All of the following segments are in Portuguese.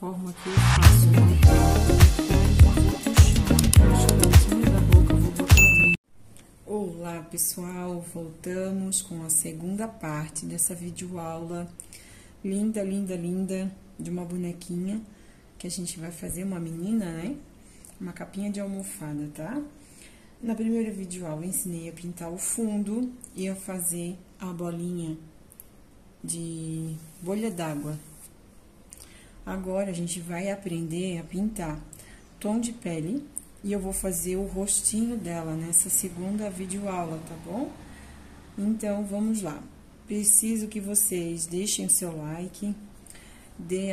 forma que eu faço, Olá pessoal, voltamos com a segunda parte dessa videoaula linda, linda, linda de uma bonequinha que a gente vai fazer, uma menina, né? Uma capinha de almofada, tá? Na primeira videoaula eu ensinei a pintar o fundo e a fazer a bolinha de bolha d'água. Agora, a gente vai aprender a pintar tom de pele e eu vou fazer o rostinho dela nessa segunda videoaula, tá bom? Então, vamos lá. Preciso que vocês deixem o seu like,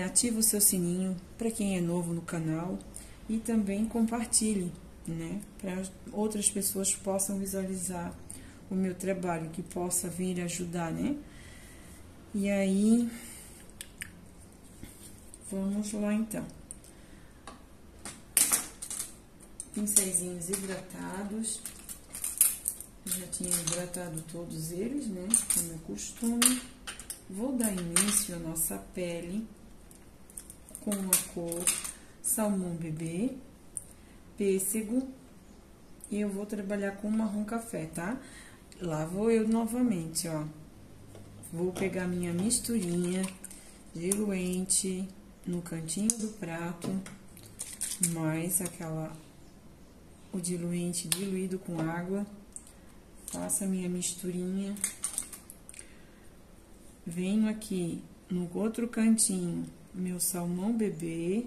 ative o seu sininho para quem é novo no canal e também compartilhe, né? Para outras pessoas possam visualizar o meu trabalho, que possa vir ajudar, né? E aí... Vamos lá, então. Pincéisinhos hidratados. Eu já tinha hidratado todos eles, né? Como é costume. Vou dar início à nossa pele com a cor salmão bebê, pêssego. E eu vou trabalhar com marrom café, tá? Lá vou eu novamente, ó. Vou pegar minha misturinha diluente no cantinho do prato, mais o diluente diluído com água. Faço a minha misturinha. Venho aqui no outro cantinho, meu salmão bebê.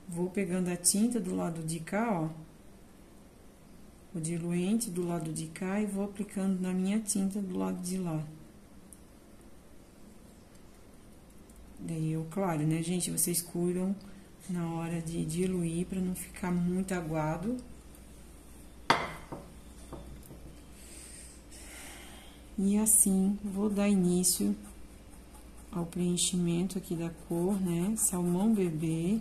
Vou pegando a tinta do lado de cá, ó. O diluente do lado de cá e vou aplicando na minha tinta do lado de lá. Daí, claro, né, gente, vocês cuidam na hora de diluir para não ficar muito aguado. E assim, vou dar início ao preenchimento aqui da cor, né, salmão bebê.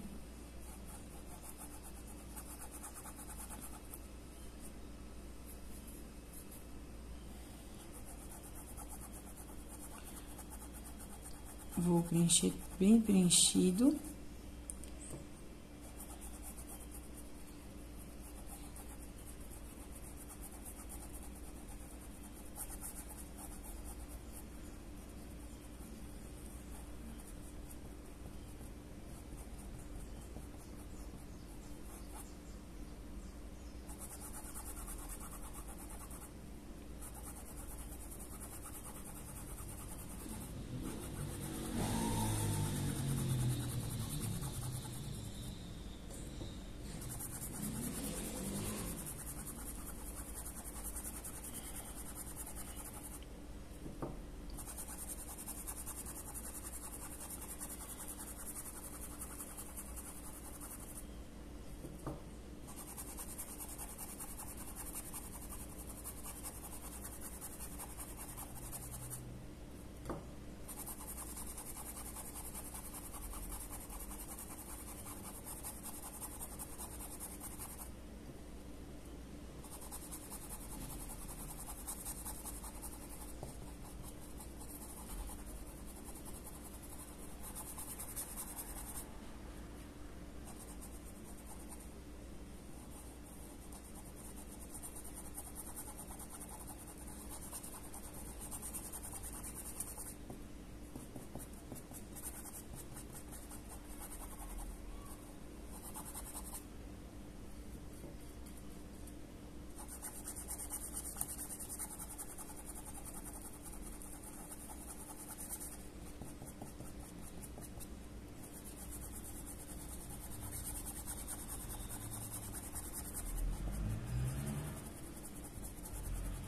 Vou preencher bem preenchido.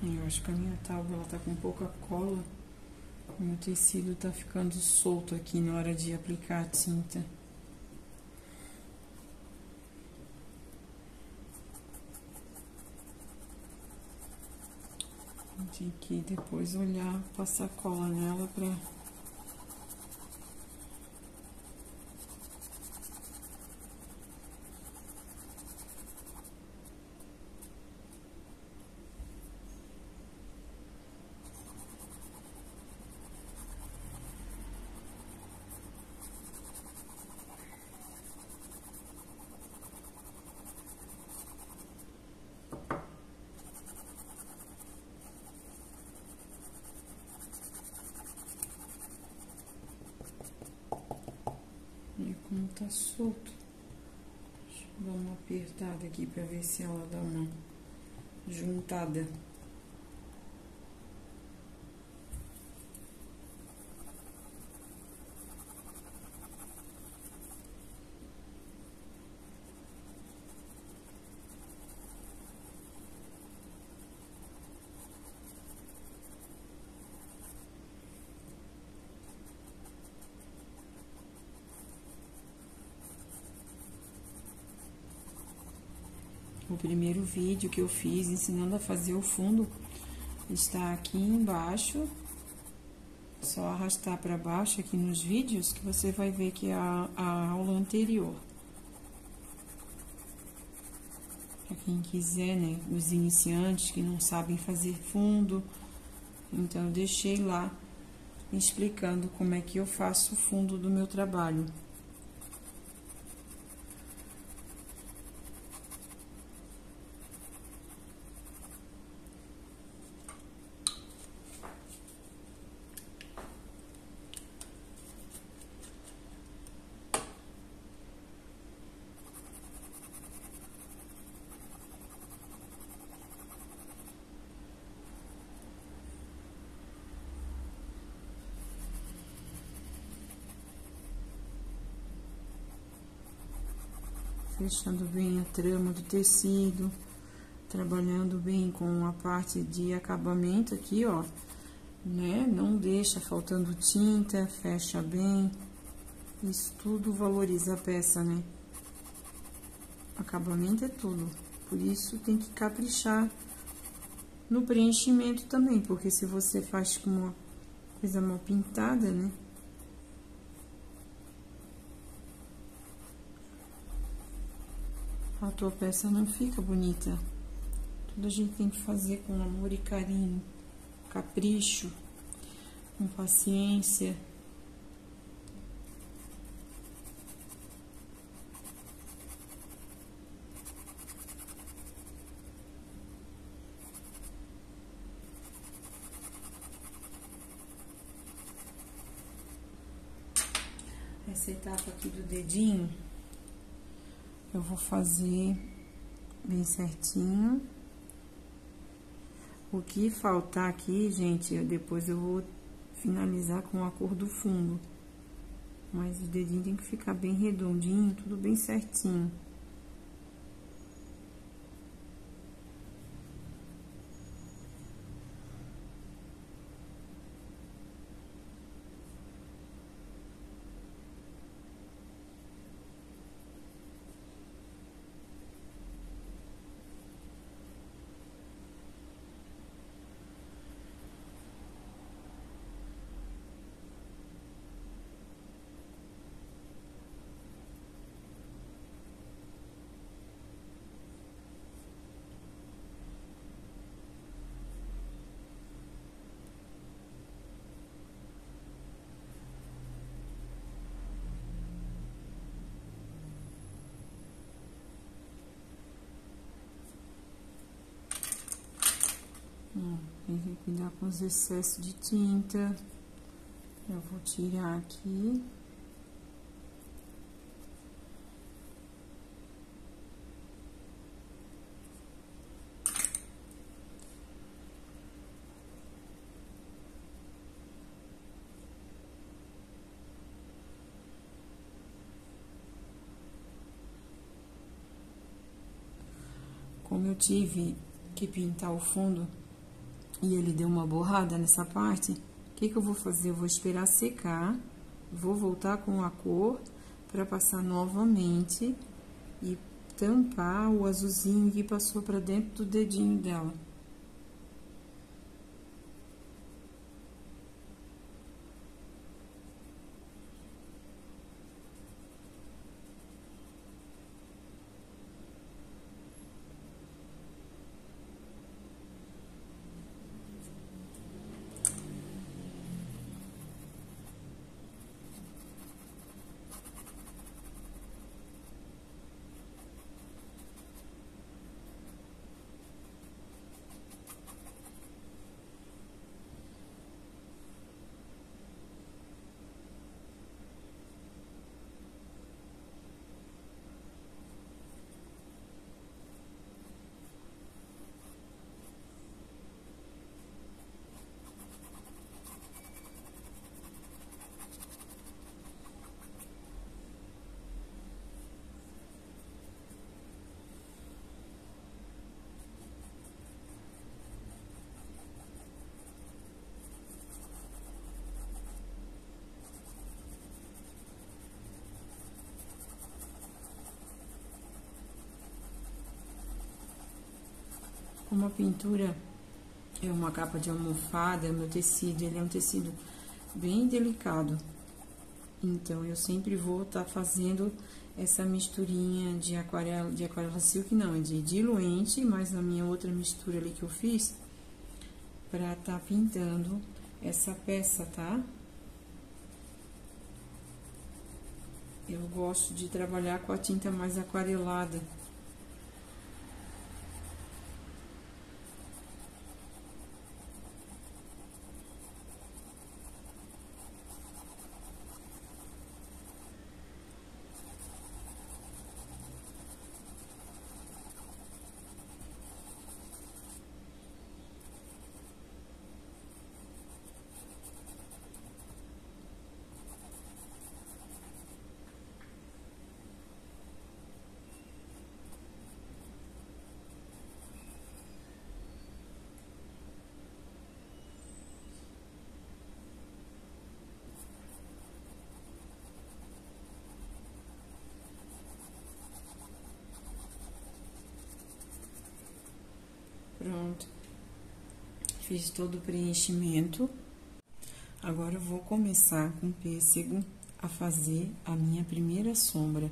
Eu acho que a minha tábua, ela tá com pouca cola. O meu tecido tá ficando solto aqui na hora de aplicar a tinta. Tem que depois olhar, passar cola nela pra... tá solto. Deixa eu dar uma apertada aqui pra ver se ela dá uma juntada. O primeiro vídeo que eu fiz ensinando a fazer o fundo está aqui embaixo. Só arrastar para baixo aqui nos vídeos que você vai ver que é a aula anterior. Para quem quiser, né? Os iniciantes que não sabem fazer fundo. Então, eu deixei lá explicando como é que eu faço o fundo do meu trabalho. Fechando bem a trama do tecido, trabalhando bem com a parte de acabamento aqui, ó, né? Não deixa faltando tinta, fecha bem. Isso tudo valoriza a peça, né? Acabamento é tudo. Por isso tem que caprichar no preenchimento também, porque se você faz com uma coisa mal pintada, né? A tua peça não fica bonita. Tudo a gente tem que fazer com amor e carinho, capricho, com paciência. Essa etapa aqui do dedinho, eu vou fazer bem certinho. O que faltar aqui, gente, depois eu vou finalizar com a cor do fundo. Mas o dedinho tem que ficar bem redondinho, tudo bem certinho. Tem que cuidar com os excessos de tinta. Eu vou tirar aqui. Como eu tive que pintar o fundo e ele deu uma borrada nessa parte, o que eu vou fazer? Eu vou esperar secar, vou voltar com a cor para passar novamente e tampar o azulzinho que passou para dentro do dedinho dela. Como a pintura é uma capa de almofada, meu tecido, ele é um tecido bem delicado. Então, eu sempre vou estar fazendo essa misturinha de aquarela silk, não, é de diluente, mas na minha outra mistura ali que eu fiz, pra tá pintando essa peça, tá? Eu gosto de trabalhar com a tinta mais aquarelada. Pronto. Fiz todo o preenchimento. Agora, eu vou começar com pêssego a fazer a minha primeira sombra.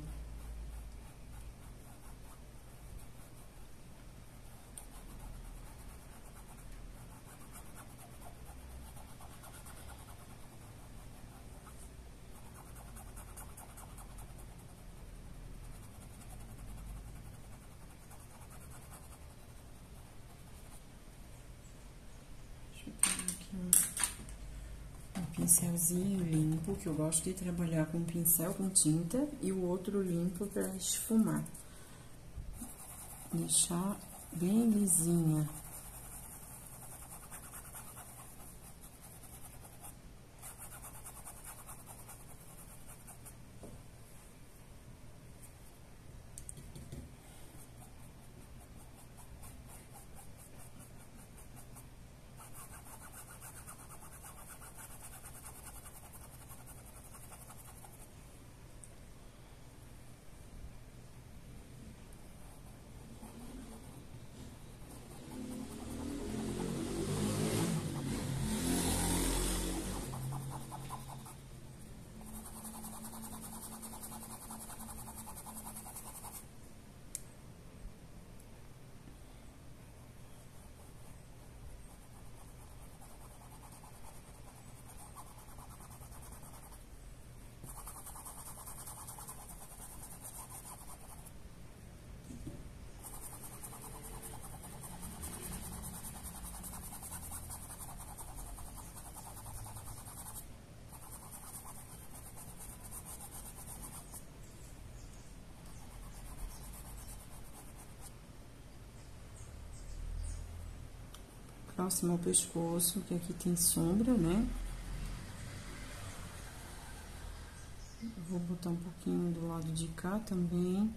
Pincelzinho limpo, que eu gosto de trabalhar com pincel com tinta e o outro limpo para esfumar. Deixar bem lisinha. Próximo ao pescoço, que aqui tem sombra, né? Vou botar um pouquinho do lado de cá também.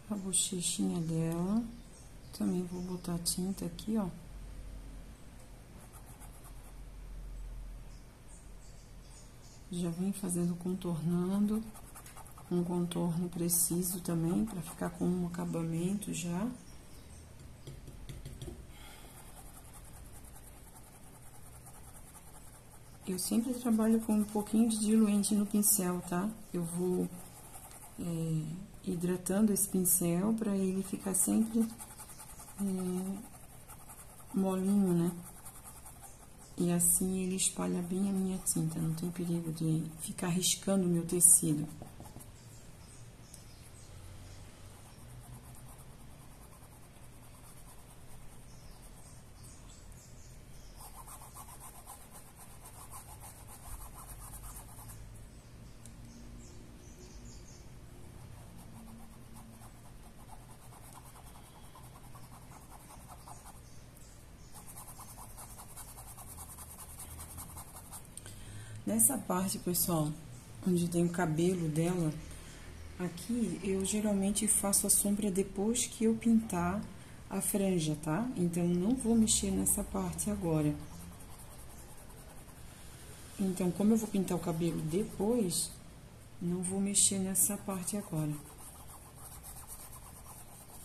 A bochechinha dela. Também vou botar tinta aqui, ó. Já vem fazendo contornando, um contorno preciso também, pra ficar com um acabamento já. Eu sempre trabalho com um pouquinho de diluente no pincel, tá? Eu vou hidratando esse pincel pra ele ficar sempre molinho, né? E assim ele espalha bem a minha tinta, não tem perigo de ficar riscando o meu tecido. Nessa parte, pessoal, onde tem o cabelo dela, aqui eu geralmente faço a sombra depois que eu pintar a franja, tá? Então, não vou mexer nessa parte agora. Então, como eu vou pintar o cabelo depois, não vou mexer nessa parte agora.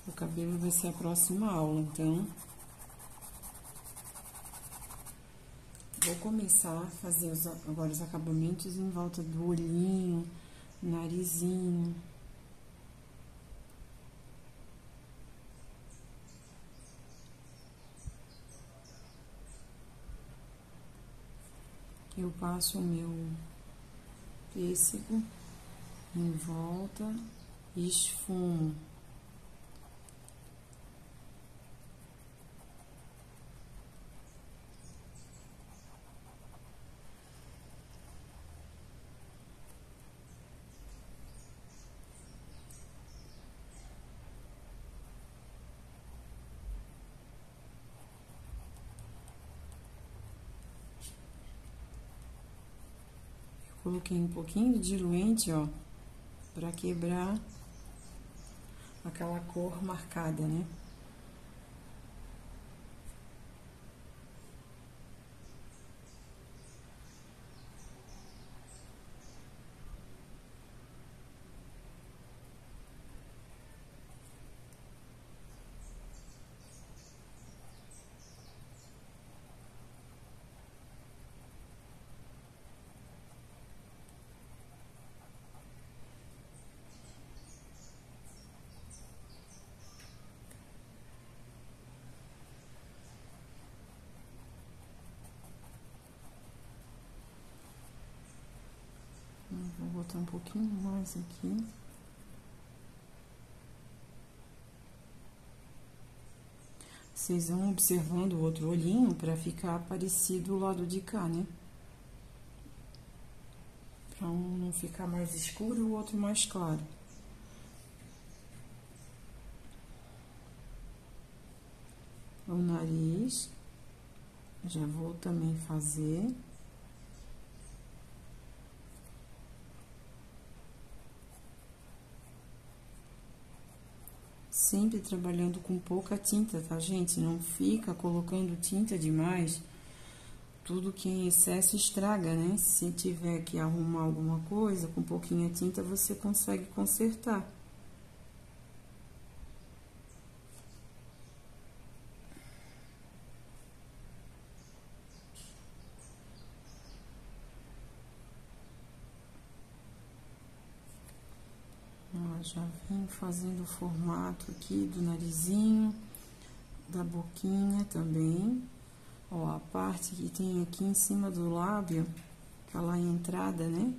O cabelo vai ser a próxima aula, então... Vou começar a fazer agora os acabamentos em volta do olhinho, narizinho. Eu passo o meu pêssego em volta e esfumo. Coloquei um pouquinho de diluente, ó, pra quebrar aquela cor marcada, né? Vou botar um pouquinho mais aqui. Vocês vão observando o outro olhinho pra ficar parecido o lado de cá, né? Pra um não ficar mais escuro e o outro mais claro. O nariz, já vou também fazer. Sempre trabalhando com pouca tinta, tá, gente? Não fica colocando tinta demais. Tudo que é em excesso estraga, né? Se tiver que arrumar alguma coisa, com pouquinha tinta, você consegue consertar. Ó, já vim fazendo o formato aqui do narizinho, da boquinha também. Ó, a parte que tem aqui em cima do lábio, aquela entrada, né?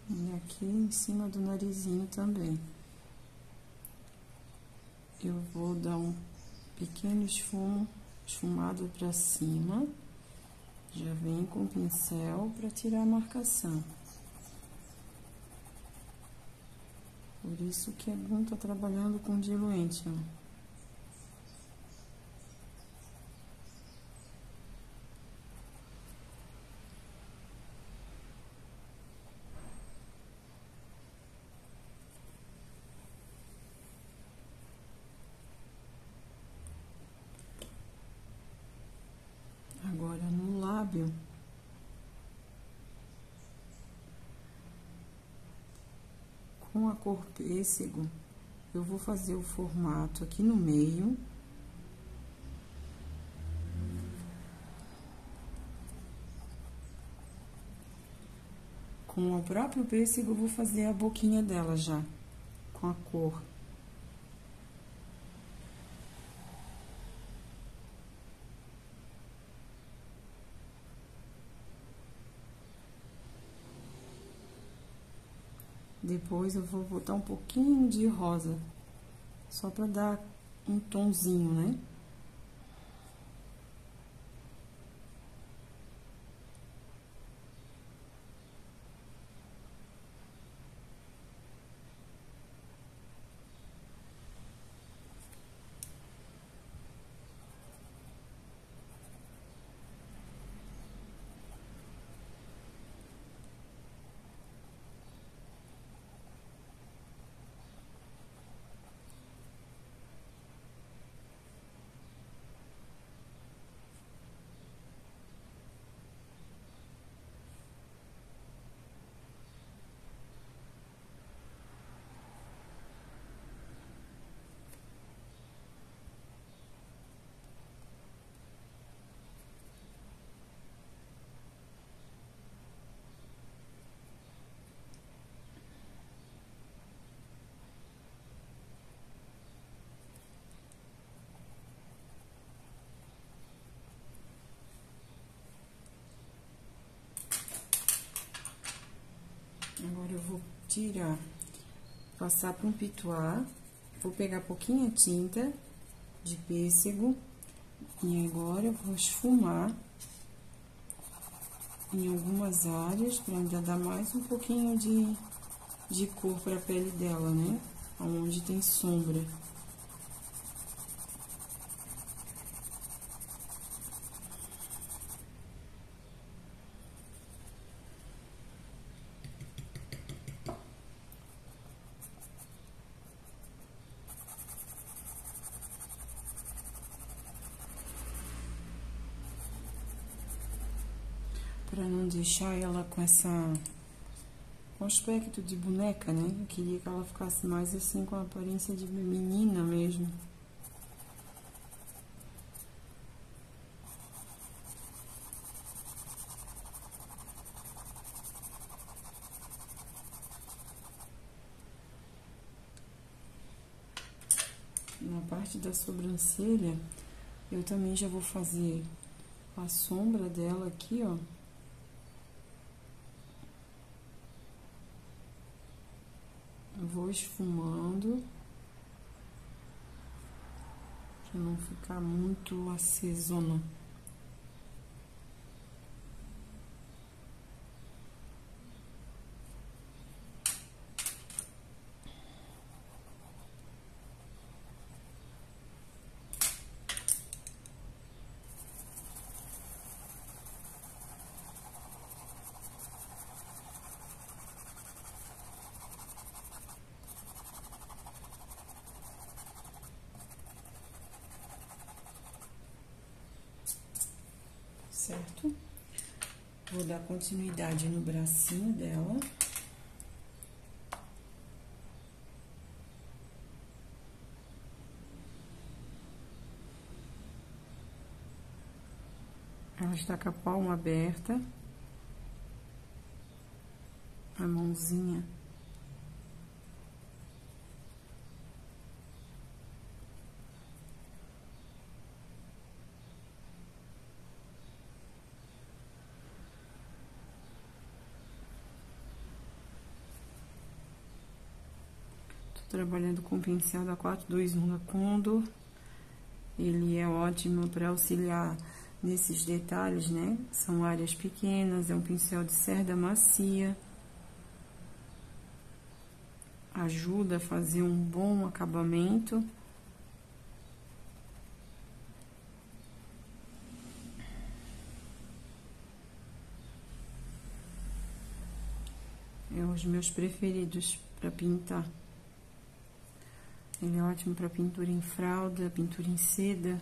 E aqui em cima do narizinho também. Eu vou dar um pequeno esfumado pra cima. Já vem com o pincel pra tirar a marcação. Por isso que é bom estar trabalhando com diluente, ó. Agora, no lábio, com a cor pêssego, eu vou fazer o formato aqui no meio. Com o próprio pêssego, eu vou fazer a boquinha dela já, com a cor. Depois eu vou botar um pouquinho de rosa, só pra dar um tonzinho, né? tirar, passar para um pituá. Vou pegar pouquinha tinta de pêssego e agora eu vou esfumar em algumas áreas para ainda dar mais um pouquinho de cor para a pele dela, né? Onde tem sombra. Para não deixar ela com com aspecto de boneca, né? Eu queria que ela ficasse mais assim com a aparência de menina mesmo. Na parte da sobrancelha, eu também já vou fazer a sombra dela aqui, ó. Eu vou esfumando, pra não ficar muito acesona. Certo? Vou dar continuidade no bracinho dela. Ela está com a palma aberta. A mãozinha. Trabalhando com o pincel da 421 da Condor. Ele é ótimo para auxiliar nesses detalhes, né? São áreas pequenas, é um pincel de cerda macia. Ajuda a fazer um bom acabamento. É um dos meus preferidos para pintar. Ele é ótimo para pintura em fralda, pintura em seda.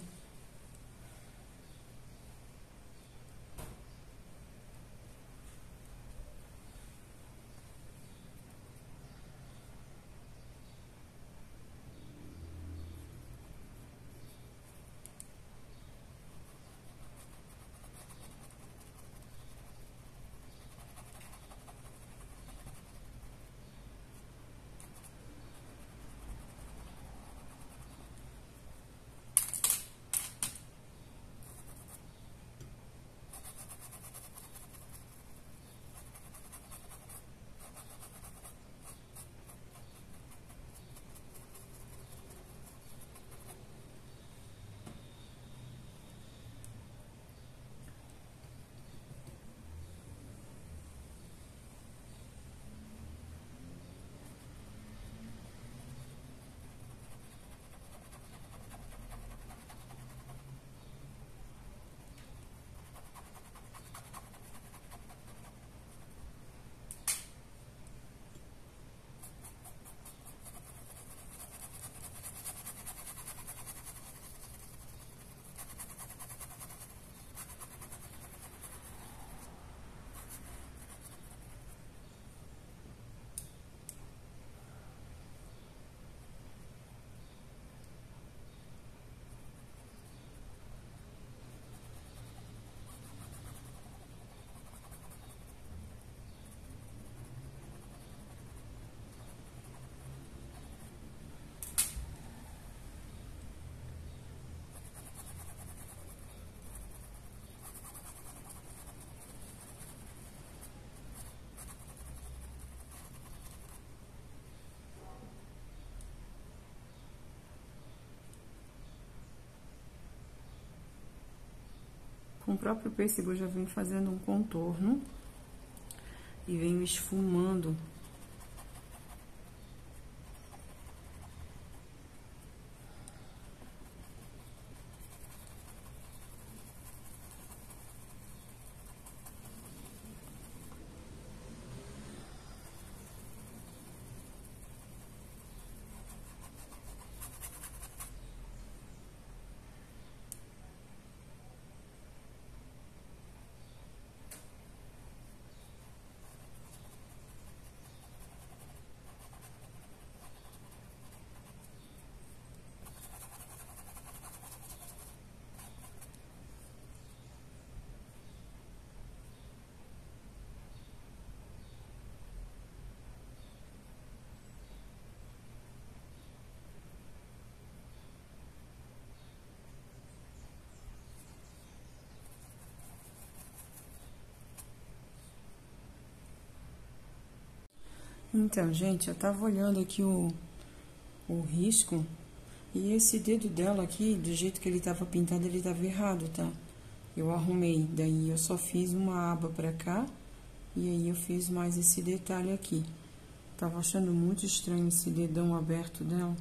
Com o próprio pêssego eu já venho fazendo um contorno e venho esfumando. Então, gente, eu tava olhando aqui o risco e esse dedo dela aqui, do jeito que ele tava pintado, ele tava errado, tá? Eu arrumei, daí eu só fiz uma aba pra cá e aí eu fiz mais esse detalhe aqui. Tava achando muito estranho esse dedão aberto dela.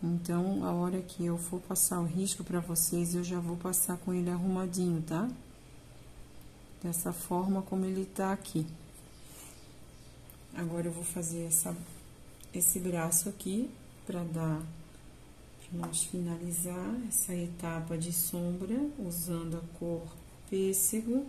Então, a hora que eu for passar o risco pra vocês, eu já vou passar com ele arrumadinho, tá? Dessa forma como ele tá aqui. Agora, eu vou fazer esse braço aqui, pra nós finalizar essa etapa de sombra, usando a cor pêssego.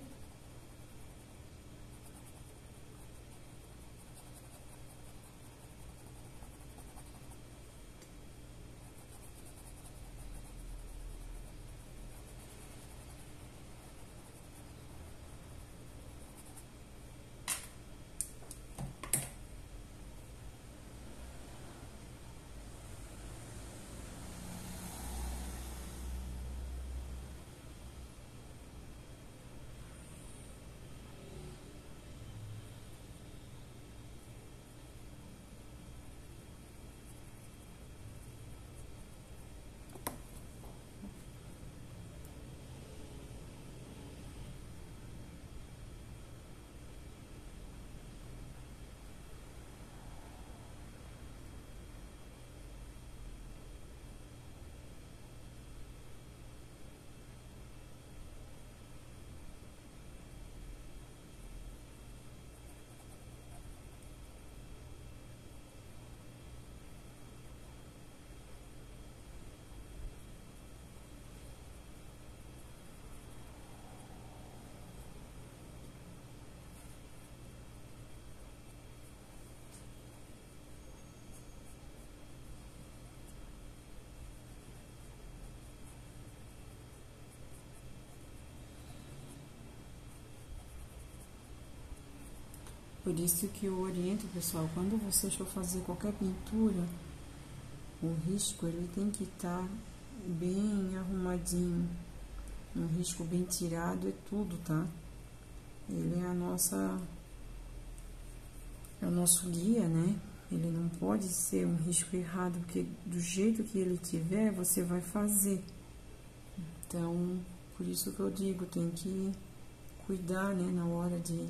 Por isso que eu oriento, pessoal, quando vocês for fazer qualquer pintura, o risco, ele tem que estar bem arrumadinho. Um risco bem tirado é tudo, tá? Ele é é o nosso guia, né? Ele não pode ser um risco errado, porque do jeito que ele tiver, você vai fazer. Então, por isso que eu digo, tem que cuidar, né, na hora de...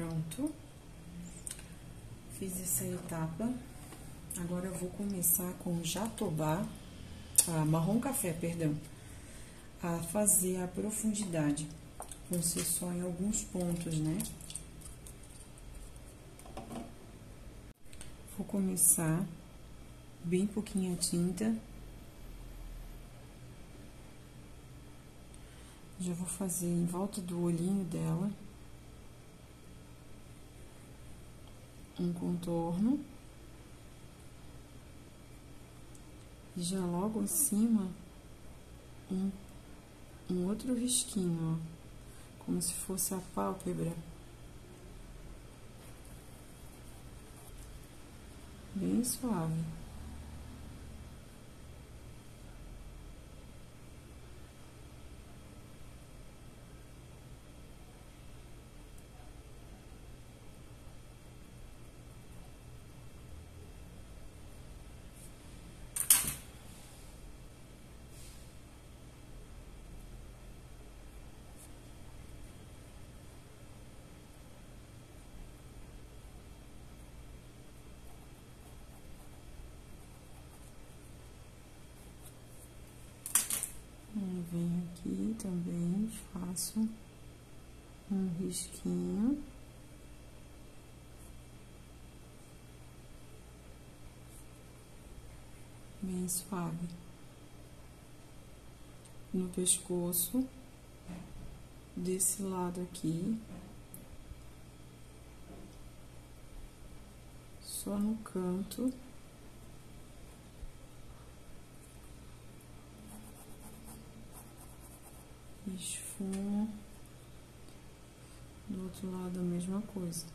Pronto. Fiz essa etapa. Agora eu vou começar com jatobá, marrom café, perdão, a fazer a profundidade. Vão ser só em alguns pontos, né? Vou começar bem pouquinha tinta. Já vou fazer em volta do olhinho dela um contorno. E já logo acima um outro risquinho, ó, como se fosse a pálpebra. Bem suave. Venho aqui também, faço um risquinho. Bem suave. No pescoço, desse lado aqui. Só no canto. Esfumo. Do outro lado a mesma coisa.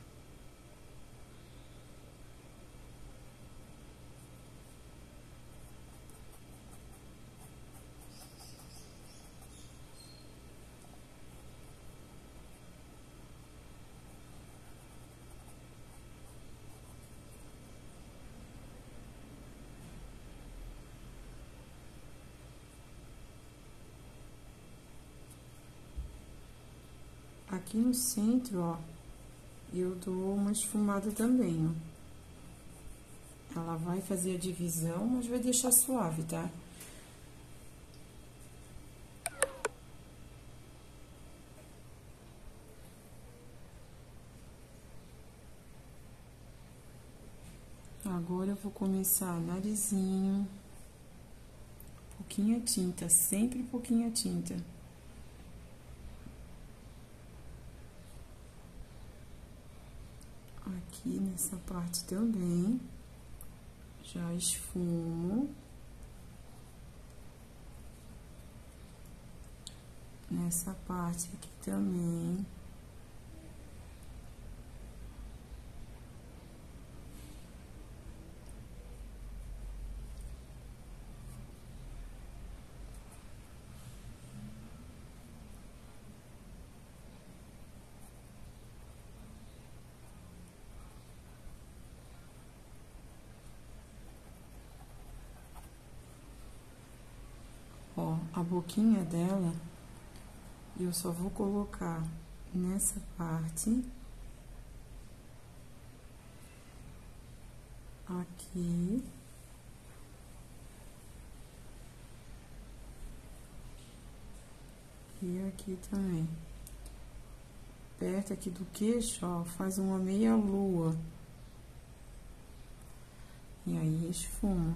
Aqui no centro, ó, eu dou uma esfumada também, ó. Ela vai fazer a divisão, mas vai deixar suave, tá? Agora eu vou começar narizinho. Pouquinha tinta, sempre pouquinha tinta. Aqui nessa parte também, já esfumo. Nessa parte aqui também. Ó, a boquinha dela, eu só vou colocar nessa parte. Aqui. E aqui também. Perto aqui do queixo, ó, faz uma meia lua. E aí, esfuma.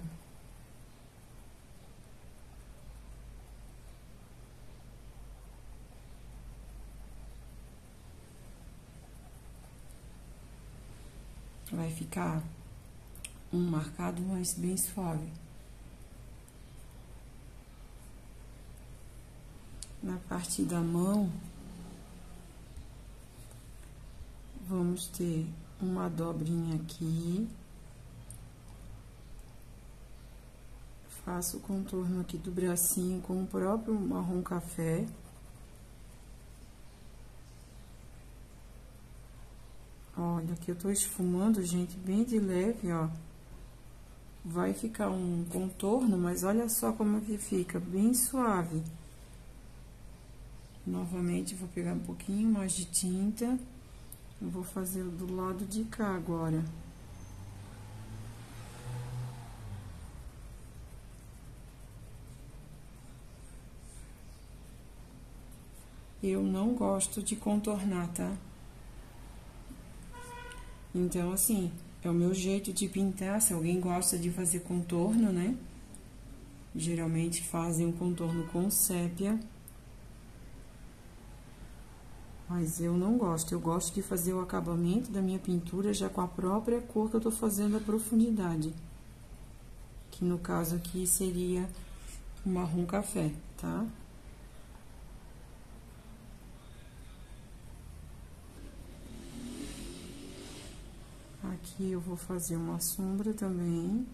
Vai ficar um marcado, mas bem suave. Na parte da mão, vamos ter uma dobrinha aqui. Faço o contorno aqui do bracinho com o próprio marrom café. Olha, aqui eu tô esfumando, gente, bem de leve, ó. Vai ficar um contorno, mas olha só como que fica, bem suave. Novamente, vou pegar um pouquinho mais de tinta Eu vou fazer do lado de cá agora. Eu não gosto de contornar, tá? Então, assim, é o meu jeito de pintar. Se alguém gosta de fazer contorno, né? Geralmente fazem um contorno com sépia. Mas eu não gosto. Eu gosto de fazer o acabamento da minha pintura já com a própria cor que eu tô fazendo a profundidade. Que no caso aqui seria o marrom café, tá? Aqui eu vou fazer uma sombra também.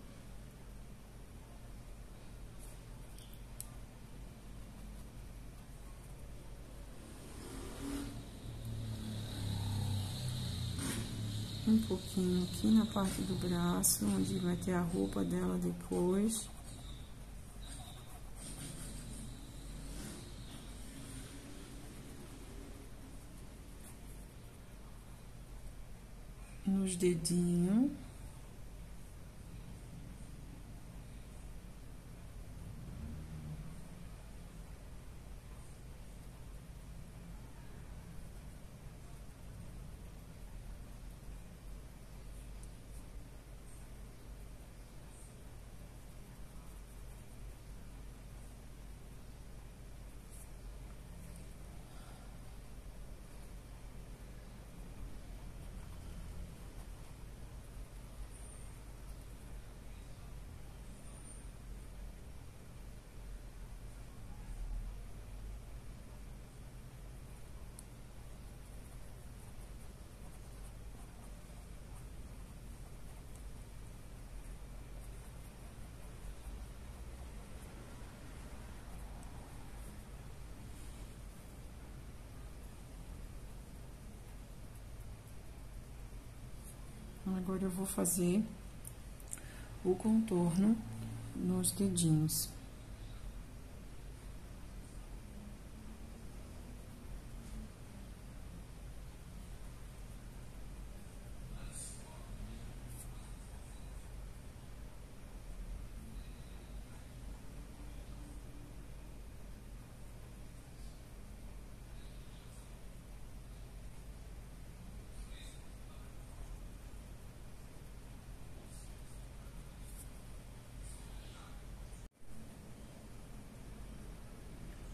Um pouquinho aqui na parte do braço, onde vai ter a roupa dela depois. Nos dedinhos. Agora eu vou fazer o contorno nos dedinhos.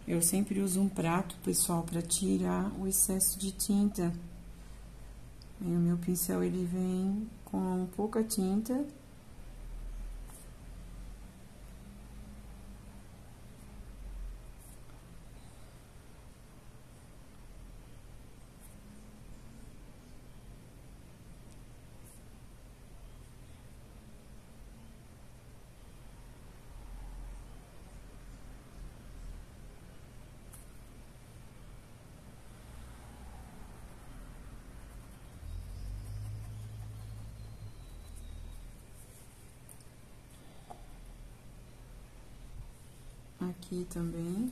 Eu sempre uso um prato, pessoal, para tirar o excesso de tinta. Aí o meu pincel, ele vem com pouca tinta. Aqui também.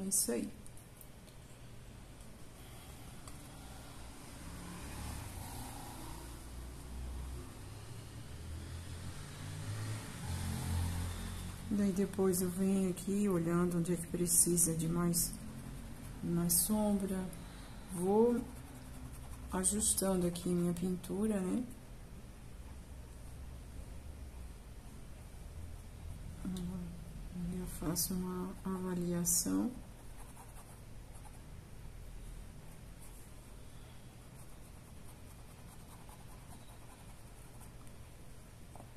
isso aí. Daí depois eu venho aqui olhando onde é que precisa de mais sombra. Vou ajustando aqui minha pintura, né? Eu faço uma avaliação.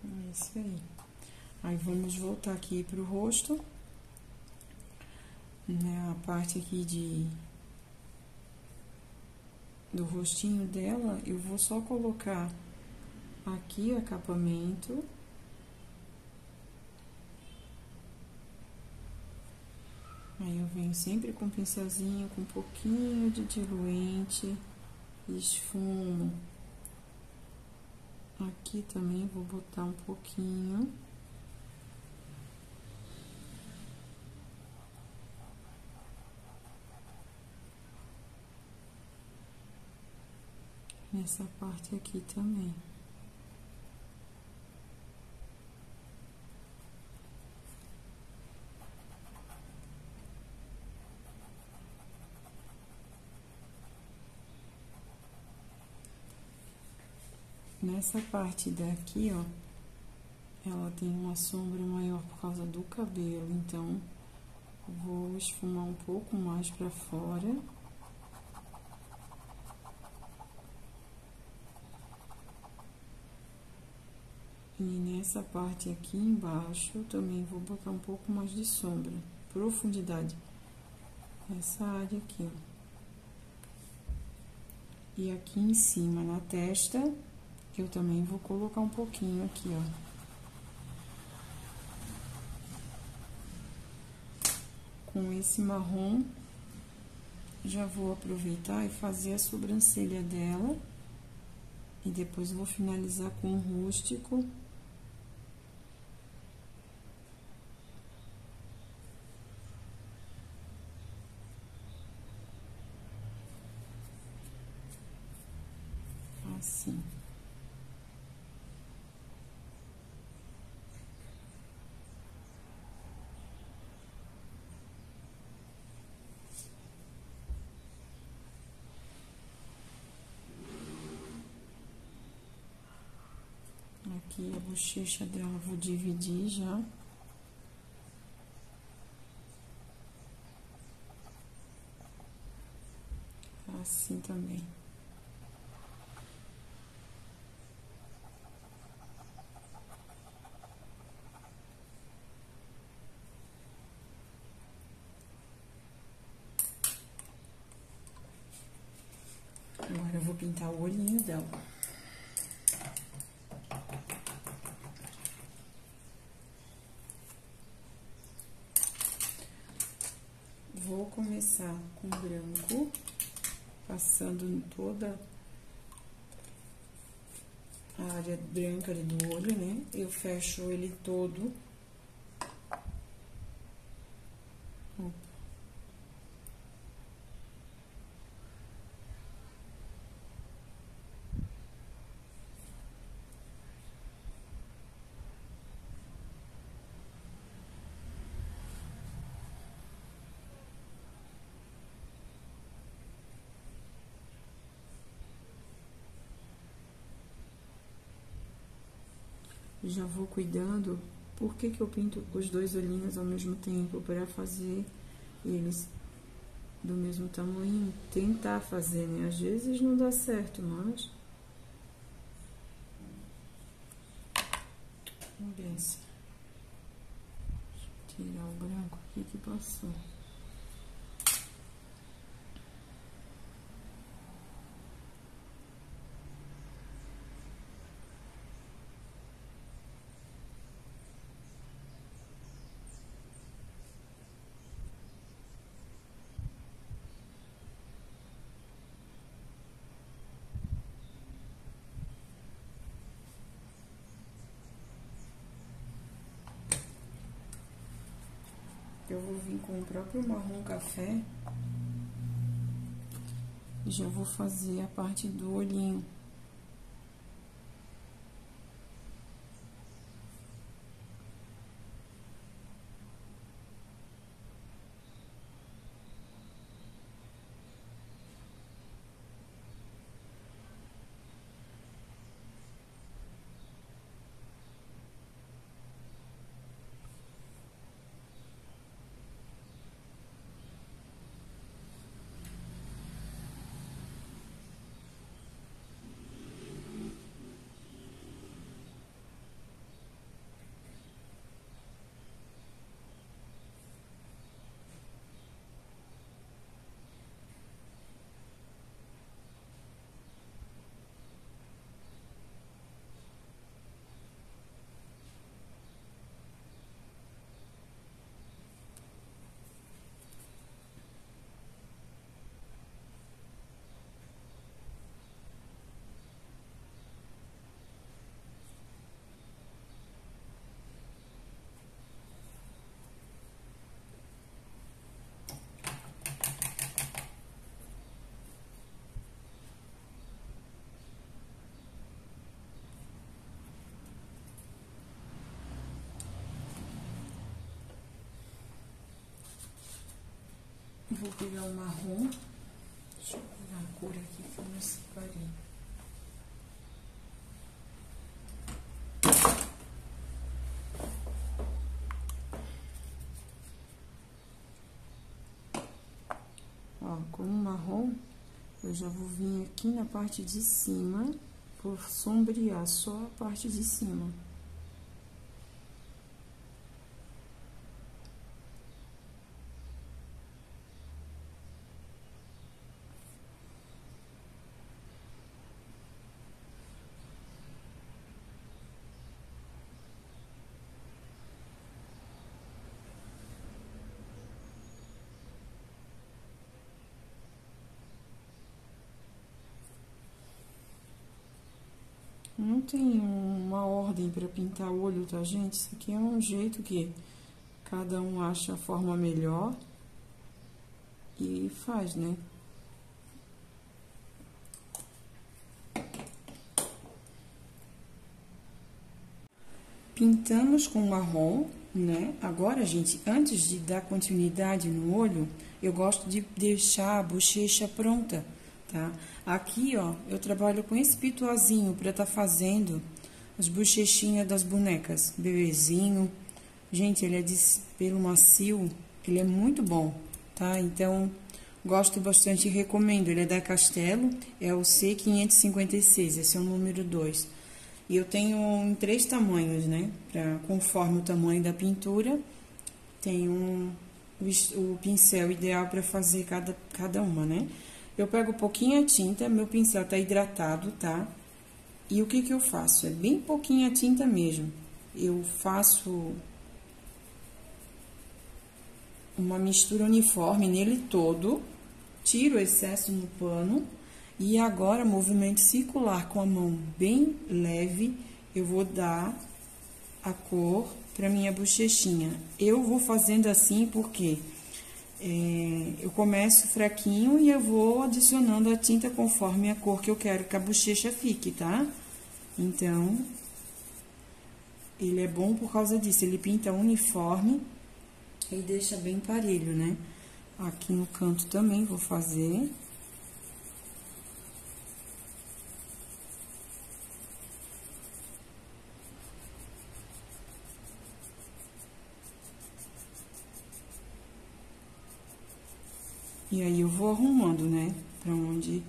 É isso aí. Aí, vamos voltar aqui pro rosto, né? A parte aqui do rostinho dela, eu vou só colocar aqui o acabamento. Aí, eu venho sempre com um pincelzinho, com um pouquinho de diluente, esfumo. Aqui também vou botar um pouquinho. Nessa parte aqui também. Nessa parte daqui, ó, ela tem uma sombra maior por causa do cabelo, então vou esfumar um pouco mais pra fora. E nessa parte aqui embaixo, também vou botar um pouco mais de sombra, profundidade. Essa área aqui, ó. E aqui em cima, na testa, eu também vou colocar um pouquinho aqui, ó. Com esse marrom, já vou aproveitar e fazer a sobrancelha dela. E depois eu vou finalizar com o rústico. Assim. Aqui a bochecha dela vou dividir já. Assim também. Agora eu vou pintar o olhinho dela. Vou começar com branco, passando em toda a área branca ali do olho, né? Eu fecho ele todo. Já vou cuidando. Por que que eu pinto os dois olhinhos ao mesmo tempo? Para fazer eles do mesmo tamanho. Tentar fazer, né? Às vezes não dá certo, mas... Vamos ver se... Tirar o branco aqui que passou. Eu vou vir com o próprio marrom café e já vou fazer a parte do olhinho. Vou pegar o marrom. Deixa eu pegar a cor aqui que eu não separei. Ó, com o marrom, eu já vou vir aqui na parte de cima, vou sombrear só a parte de cima. Não tem uma ordem para pintar o olho, tá, gente? Isso aqui é um jeito que cada um acha a forma melhor e faz, né? Pintamos com marrom, né? Agora, gente, antes de dar continuidade no olho, eu gosto de deixar a bochecha pronta, tá? Aqui, ó, eu trabalho com esse pituazinho pra tá fazendo as bochechinhas das bonecas. Bebezinho. Gente, ele é de pelo macio, ele é muito bom, tá? Então, gosto bastante e recomendo. Ele é da Castelo, é o C556, esse é o número 2. E eu tenho em 3 tamanhos, né? Conforme o tamanho da pintura, tem o pincel ideal para fazer cada uma, né? Eu pego pouquinha tinta, meu pincel tá hidratado, tá? E o que que eu faço? É bem pouquinha tinta mesmo. Eu faço uma mistura uniforme nele todo, tiro o excesso no pano e agora, movimento circular com a mão bem leve, eu vou dar a cor para minha bochechinha. Eu vou fazendo assim porque eu começo fraquinho e eu vou adicionando a tinta conforme a cor que eu quero que a bochecha fique, tá? Então, ele é bom por causa disso, ele pinta uniforme e deixa bem parelho, né? Aqui no canto também vou fazer. E aí, eu vou arrumando, né? Pra onde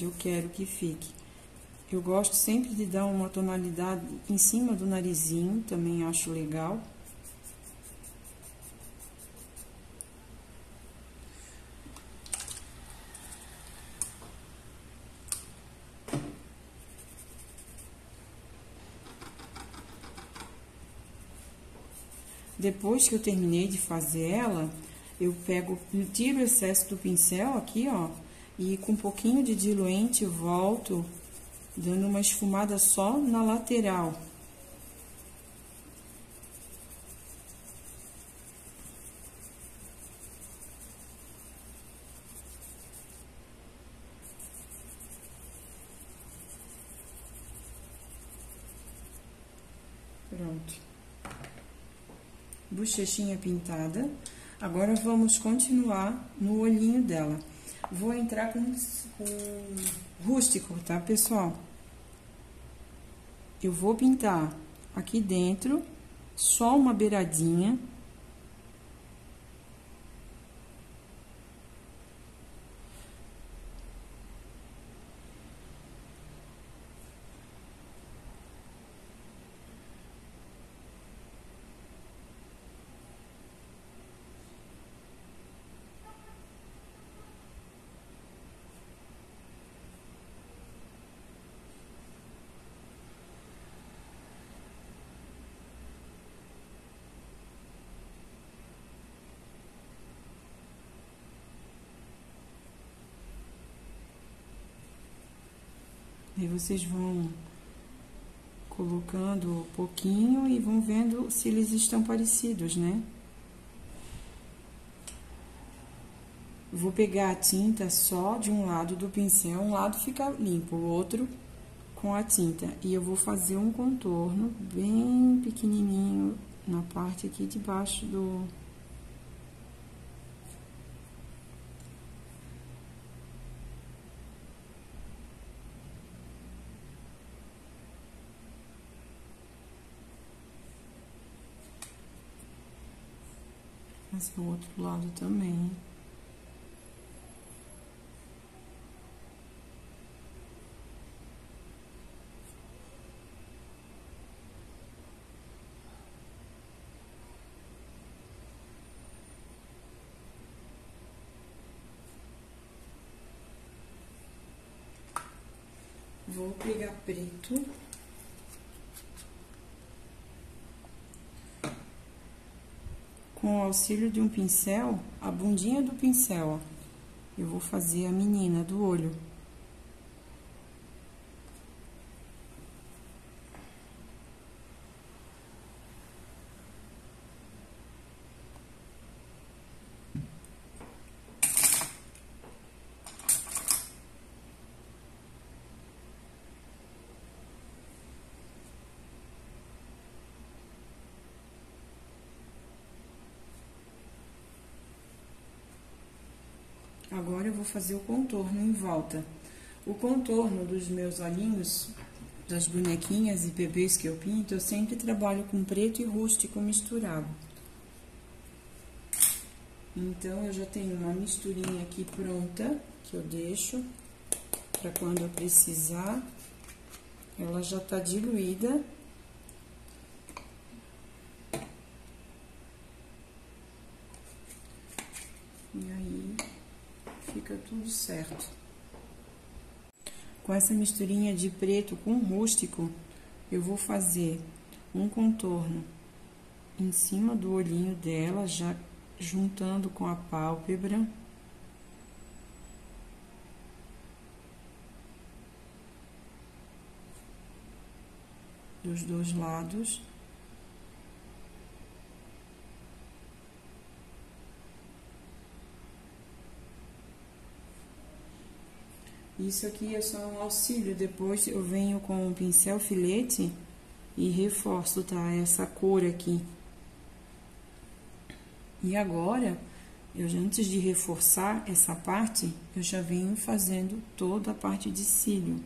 eu quero que fique. Eu gosto sempre de dar uma tonalidade em cima do narizinho, também acho legal. Depois que eu terminei de fazer ela, eu tiro o excesso do pincel aqui, ó, e com um pouquinho de diluente eu volto dando uma esfumada só na lateral. Pronto. Bochechinha pintada. Agora, vamos continuar no olhinho dela. Vou entrar com rústico, tá, pessoal? Eu vou pintar aqui dentro, só uma beiradinha. Aí, vocês vão colocando um pouquinho e vão vendo se eles estão parecidos, né? Vou pegar a tinta só de um lado do pincel, um lado fica limpo, o outro com a tinta. E eu vou fazer um contorno bem pequenininho na parte aqui de baixo do... Fazer o outro lado também. Vou pegar preto. Com o auxílio de um pincel, a bundinha do pincel, ó, eu vou fazer a menina do olho. Agora, eu vou fazer o contorno em volta. O contorno dos meus olhinhos, das bonequinhas e bebês que eu pinto, eu sempre trabalho com preto e rústico misturado. Então, eu já tenho uma misturinha aqui pronta, que eu deixo para quando eu precisar. Ela já tá diluída. E aí, fica tudo certo. Com essa misturinha de preto com rústico, eu vou fazer um contorno em cima do olhinho dela, já juntando com a pálpebra. Dos dois lados. Isso aqui é só um auxílio, depois eu venho com o pincel filete e reforço, tá? Essa cor aqui. E agora, antes de reforçar essa parte, eu já venho fazendo toda a parte de cílio.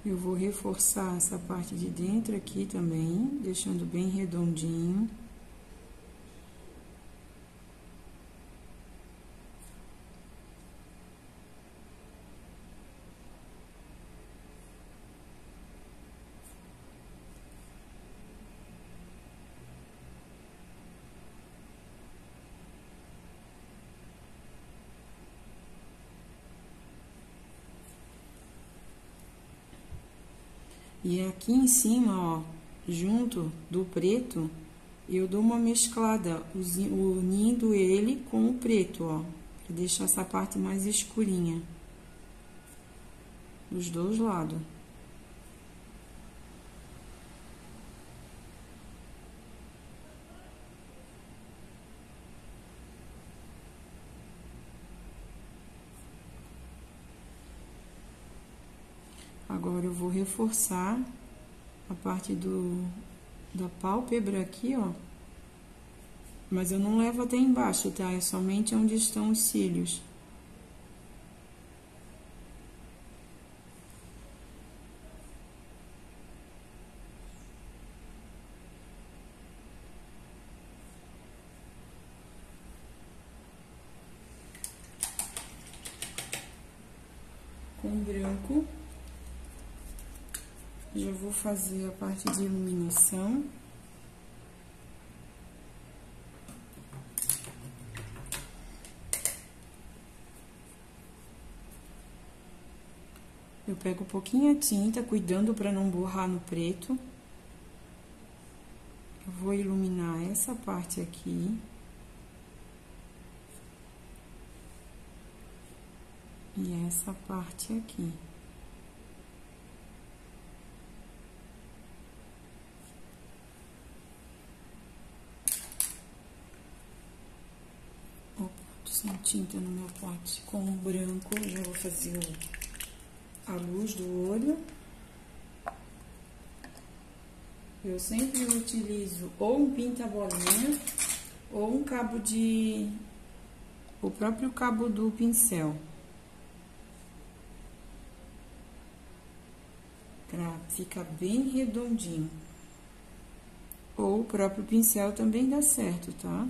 Eu vou reforçar essa parte de dentro aqui também, deixando bem redondinho. E aqui em cima, ó, junto do preto, eu dou uma mesclada, unindo ele com o preto, ó, pra deixar essa parte mais escurinha. Dos dois lados. Agora eu vou reforçar a parte da pálpebra aqui, ó. Mas eu não levo até embaixo, tá? É somente onde estão os cílios. Com branco, já vou fazer a parte de iluminação. Eu pego um pouquinho a tinta, cuidando para não borrar no preto. Eu vou iluminar essa parte aqui. E essa parte aqui. Opa, tô sem tinta no meu pote. Com o branco, já vou fazer a luz do olho. Eu sempre utilizo ou um pinta-bolinha ou um cabo o próprio cabo do pincel. Pra ficar bem redondinho. Ou o próprio pincel também dá certo, tá?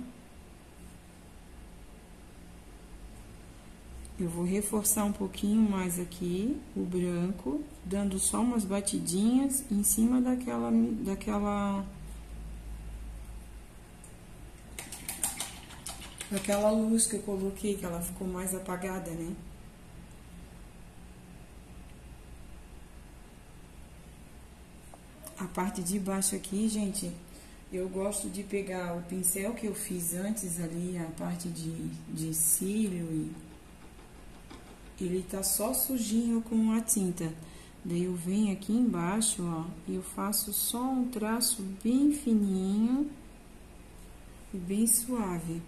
Eu vou reforçar um pouquinho mais aqui o branco, dando só umas batidinhas em cima daquela luz que eu coloquei, que ela ficou mais apagada, né? A parte de baixo aqui, gente, eu gosto de pegar o pincel que eu fiz antes ali, a parte de cílio, e ele tá só sujinho com a tinta. Daí eu venho aqui embaixo, ó, e eu faço só um traço bem fininho e bem suave.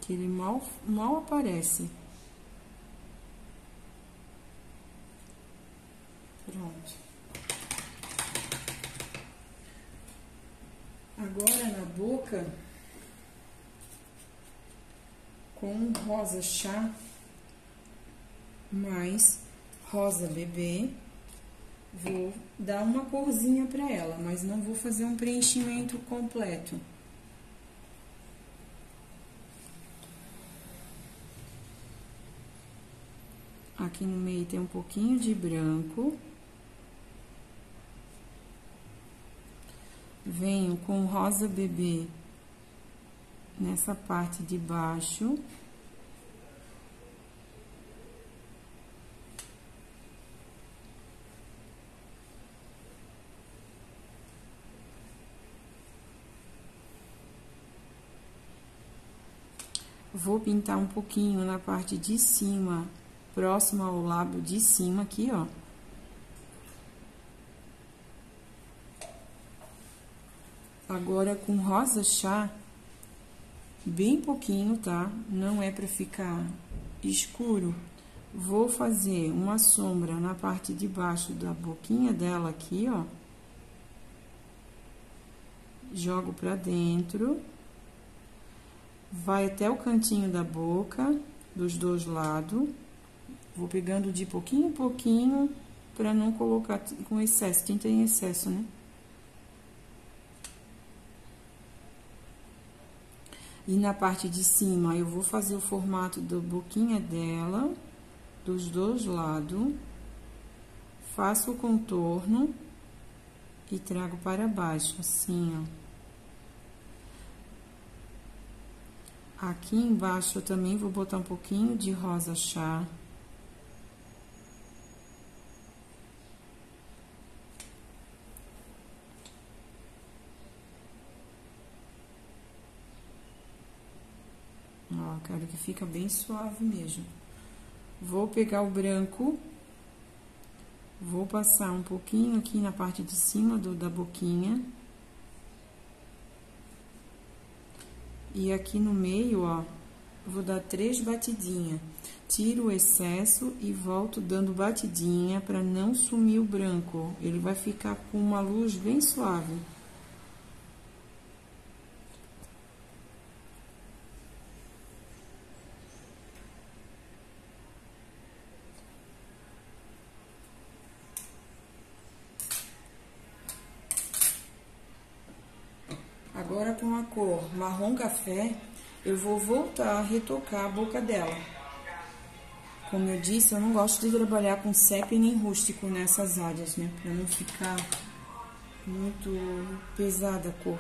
Que ele mal aparece. Pronto. Agora na boca, com rosa chá mais rosa bebê, vou dar uma corzinha pra ela, mas não vou fazer um preenchimento completo. Aqui no meio tem um pouquinho de branco. Venho com rosa bebê nessa parte de baixo. Vou pintar um pouquinho na parte de cima, próximo ao lábio de cima aqui, ó. Agora, com rosa chá, bem pouquinho, tá? Não é pra ficar escuro. Vou fazer uma sombra na parte de baixo da boquinha dela aqui, ó. Jogo pra dentro. Vai até o cantinho da boca, dos dois lados. Vou pegando de pouquinho em pouquinho, pra não colocar com excesso, tinta em excesso, né? E na parte de cima, eu vou fazer o formato da boquinha dela, dos dois lados. Faço o contorno e trago para baixo, assim, ó. Aqui embaixo eu também vou botar um pouquinho de rosa chá. Ó, quero que fica bem suave mesmo. Vou pegar o branco, vou passar um pouquinho aqui na parte de cima da boquinha. E aqui no meio, ó, vou dar 3 batidinhas. Tiro o excesso e volto dando batidinha para não sumir o branco. Ele vai ficar com uma luz bem suave. Agora, com a cor marrom café, eu vou voltar a retocar a boca dela. Como eu disse, eu não gosto de trabalhar com sépia nem rústico nessas áreas, né? Pra não ficar muito pesada a cor.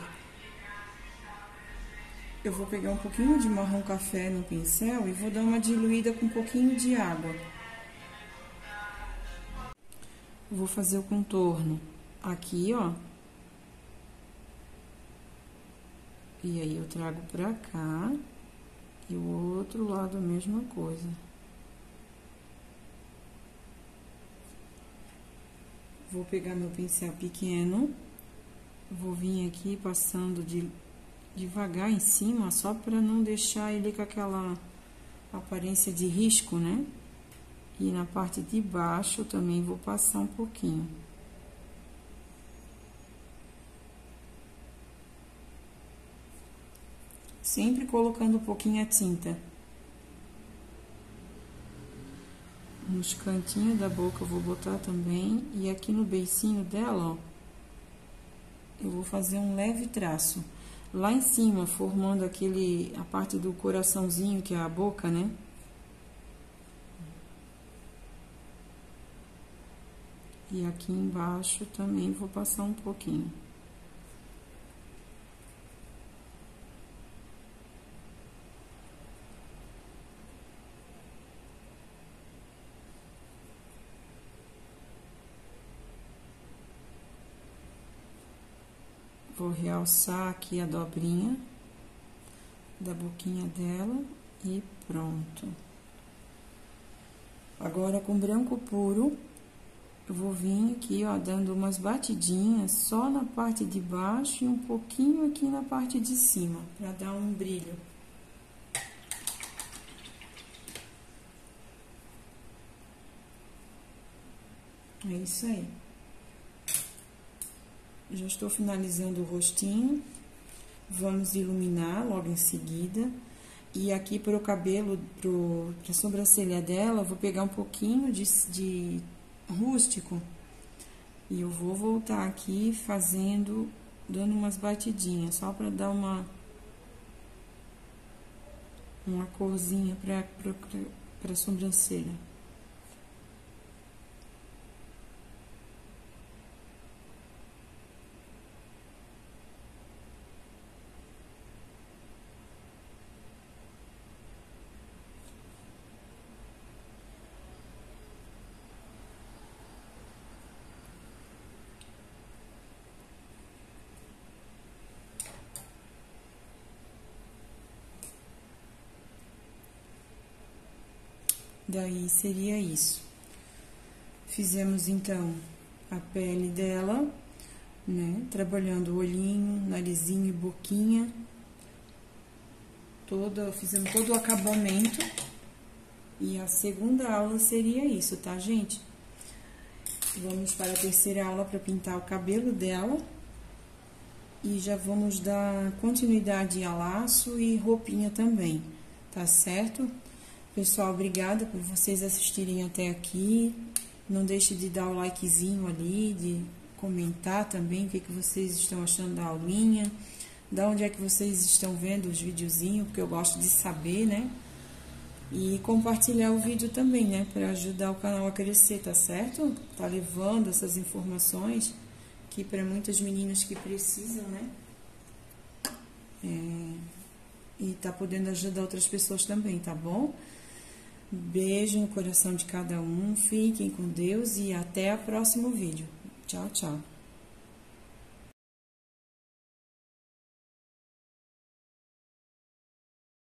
Eu vou pegar um pouquinho de marrom café no pincel e vou dar uma diluída com um pouquinho de água. Vou fazer o contorno aqui, ó. E aí, eu trago pra cá, e o outro lado a mesma coisa. Vou pegar meu pincel pequeno, vou vir aqui passando devagar em cima, só pra não deixar ele com aquela aparência de risco, né? E na parte de baixo eu também vou passar um pouquinho. Sempre colocando um pouquinho a tinta. Nos cantinhos da boca eu vou botar também. E aqui no beicinho dela, ó, eu vou fazer um leve traço. Lá em cima, formando a parte do coraçãozinho, que é a boca, né? E aqui embaixo também vou passar um pouquinho. Vou realçar aqui a dobrinha da boquinha dela e pronto. Agora, com branco puro, eu vou vir aqui, ó, dando umas batidinhas só na parte de baixo e um pouquinho aqui na parte de cima, pra dar um brilho. É isso aí. Já estou finalizando o rostinho. Vamos iluminar logo em seguida. E aqui para o cabelo, pra sobrancelha dela, eu vou pegar um pouquinho de rústico. E eu vou voltar aqui dando umas batidinhas, só para dar uma corzinha pra sobrancelha. Daí, seria isso. Fizemos, então, a pele dela, né? Trabalhando o olhinho, narizinho e boquinha. Fizemos todo o acabamento. E a segunda aula seria isso, tá, gente? Vamos para a terceira aula para pintar o cabelo dela. E já vamos dar continuidade a laço e roupinha também, tá certo? Pessoal, obrigada por vocês assistirem até aqui. Não deixe de dar o likezinho ali, de comentar também o que vocês estão achando da aulinha. Da onde é que vocês estão vendo os videozinhos, porque eu gosto de saber, né? E compartilhar o vídeo também, né? Para ajudar o canal a crescer, tá certo? Tá levando essas informações aqui para muitas meninas que precisam, né? E tá podendo ajudar outras pessoas também, tá bom? Beijo no coração de cada um, fiquem com Deus e até o próximo vídeo. Tchau, tchau.